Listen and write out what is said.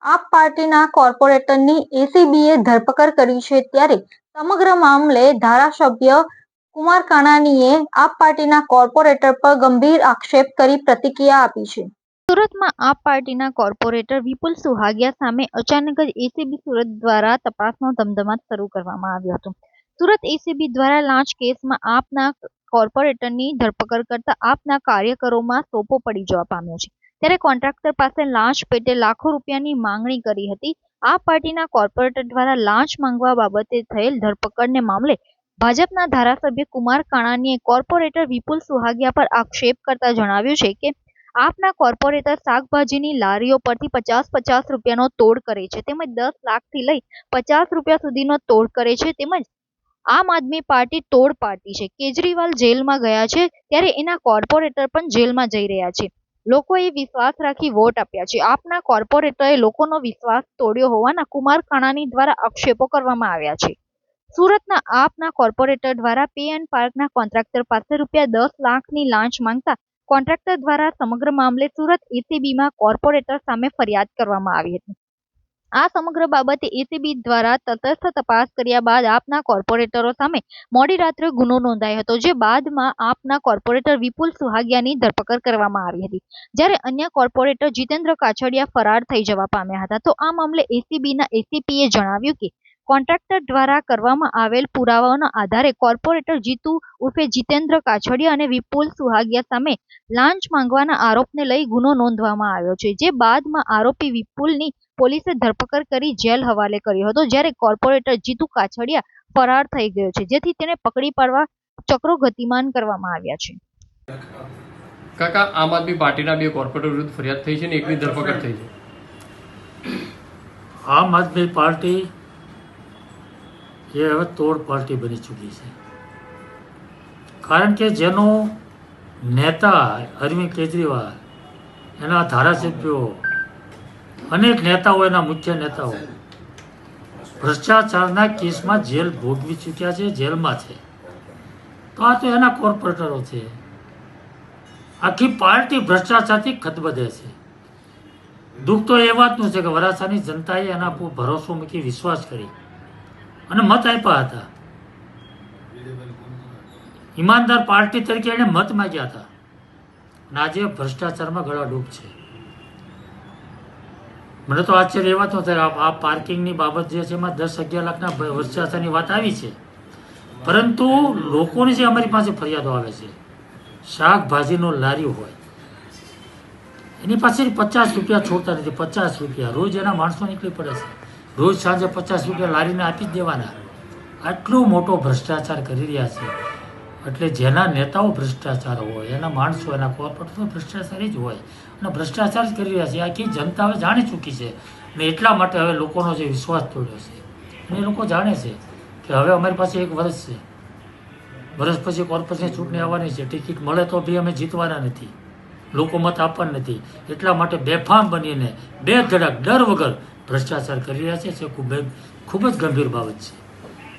આપ પાર્ટીના કોર્પોરેટરની એસીબીએ ધરપકડ કરી છે, ત્યારે સમગ્ર મામલે ધારાસભ્ય કુમાર કાનાણીએ આપ પાર્ટીના કોર્પોરેટર પર ગંભીર આક્ષેપ કરી પ્રતિક્રિયા આપી છે. સુરતમાં આપ પાર્ટીના કોર્પોરેટર વિપુલ સુહાગિયા સામે અચાનક જ એસીબી સુરત દ્વારા તપાસનો ધમધમાટ શરૂ કરવામાં આવ્યો હતો. સુરત એસીબી દ્વારા લાંચ કેસમાં આપના કોર્પોરેટરની ધરપકડ કરતા આપના કાર્યકરોમાં સોપો પડી જવા પામ્યો છે. ત્યારે કોન્ટ્રાક્ટર પાસે લાંચ પેટે લાખો રૂપિયાની માંગણી કરી હતી. આપ પાર્ટીના કોર્પોરેટર દ્વારા લાંચ માંગવા બાબતે થયેલ ધરપકડને મામલે ભાજપના ધારાસભ્ય કુમાર કાનાણીએ કોર્પોરેટર વિપુલ સુહાગિયા પર આક્ષેપ કરતા જણાવ્યું છે કે આપના કોર્પોરેટર શાકભાજીની લારીઓ પરથી 50-50 રૂપિયાનો તોડ કરે છે, તેમજ 10 લાખથી લઈ 50 રૂપિયા સુધીનો તોડ કરે છે, તેમજ આમ આદમી પાર્ટી તોડ પાર્ટી છે. કેજરીવાલ જેલમાં ગયા છે ત્યારે એના કોર્પોરેટર પણ જેલમાં જઈ રહ્યા છે. લોકોએ વિશ્વાસ રાખી વોટ આપ્યા છે. આપના કોર્પોરેટરે લોકોનો વિશ્વાસ તોડ્યો હોવાના કુમાર કાનાણી દ્વારા આક્ષેપો કરવામાં આવ્યા છે. સુરતના આપના કોર્પોરેટર દ્વારા પે એન્ડ પાર્કના કોન્ટ્રાક્ટર પાસે રૂપિયા 10 લાખની લાંચ માંગતા કોન્ટ્રાક્ટર દ્વારા સમગ્ર મામલે સુરત એસીબીમાં કોર્પોરેટર સામે ફરિયાદ કરવામાં આવી હતી. આ સમગ્ર બાબતે એસીબી દ્વારા તટસ્થ તપાસ કર્યા બાદ આપના કોર્પોરેટરો સામે મોડી રાત્રે ગુનો નોંધાયો હતો, જે બાદમાં આપના કોર્પોરેટર વિપુલ સુહાગિયાની ધરપકડ કરવામાં આવી હતી. જ્યારે અન્ય કોર્પોરેટર જીતેન્દ્ર કાછડિયા ફરાર થઈ જવા પામ્યા હતા. તો આ મામલે એસીબીના એસીપીએ જણાવ્યું કે કોન્ટ્રાક્ટર દ્વારા કરવામાં આવેલ પુરાવાઓના આધારે કોર્પોરેટર જીતુ ઉર્ફે જીતેન્દ્ર કાછડિયા અને વિપુલ સુહાગિયા સામે લાંચ માંગવાના આરોપને લઈ ગુનો નોંધવામાં આવ્યો છે, જે બાદમાં આરોપી વિપુલની પોલીસે ધરપકડ કરી જેલ હવાલે કર્યો હતો. જ્યારે કોર્પોરેટર જીતુ કાછડિયા ફરાર થઈ ગયો છે, જેથી તેને પકડી પાડવા ચક્રો ગતિમાન કરવામાં આવ્યા છે. કાકા, આમ આદમી પાર્ટીના બે કોર્પોરેટર વિરુદ્ધ ફરિયાદ થઈ છે ને એકની ધરપકડ થઈ છે. આમ આદમી પાર્ટી એ હવે તોડ પાર્ટી બની ચૂકી છે, કારણ કે જેનો નેતા અરવિંદ કેજરીવાલ, એના ધારાસભ્યો, અનેક નેતાઓ, એના મુખ્ય નેતાઓ ભ્રષ્ટાચારના કેસમાં જેલ ભોગવી ચૂક્યા છે, જેલમાં છે. તો આ તો એના કોર્પોરેટરો છે. આખી પાર્ટી ભ્રષ્ટાચારથી ખતબદે છે. દુઃખ તો એ વાતનું છે કે વરાછાની જનતાએ એના પર ભરોસો મૂકી વિશ્વાસ કરી અને મત આપ્યા હતા. ઈમાનદાર પાર્ટી તરીકે એને મત માંગ્યા હતા અને આજે ભ્રષ્ટાચારમાં ગળાડૂબ છે. મને તો આશ્ચર્ય એ વાત ન થાય. આ પાર્કિંગની બાબત જે છે એમાં 10-11 લાખના ભ્રષ્ટાચારની વાત આવી છે, પરંતુ લોકોની જે અમારી પાસે ફરિયાદો આવે છે, શાકભાજીનો લારી હોય એની પાસે 50 રૂપિયા છોડતા નથી. 50 રૂપિયા રોજ એના માણસો નીકળી પડે છે. રોજ સાંજે 50 રૂપિયા લારીને આપી જ દેવાના. આટલો મોટો ભ્રષ્ટાચાર કરી રહ્યા છે. એટલે જેના નેતાઓ ભ્રષ્ટાચાર હોય, એના માણસો, એના કોર્પોરેટરો ભ્રષ્ટાચારી જ હોય અને ભ્રષ્ટાચાર જ કરી રહ્યા છે. આખી જનતા હવે જાણી ચૂકી છે અને એટલા માટે હવે લોકોનો જે વિશ્વાસ તોડ્યો છે અને એ લોકો જાણે છે કે હવે અમારી પાસે 1 વર્ષ છે. વર્ષ પછી કોર્પોરેશનની ચૂંટણી આવવાની છે. ટિકિટ મળે તો બી અમે જીતવાના નથી, લોકો મત આપવાના નથી. એટલા માટે બેફામ બનીને બેધડક ડર વગર ભ્રષ્ટાચાર કરી રહ્યા છે. ખૂબ જ ગંભીર બાબત છે.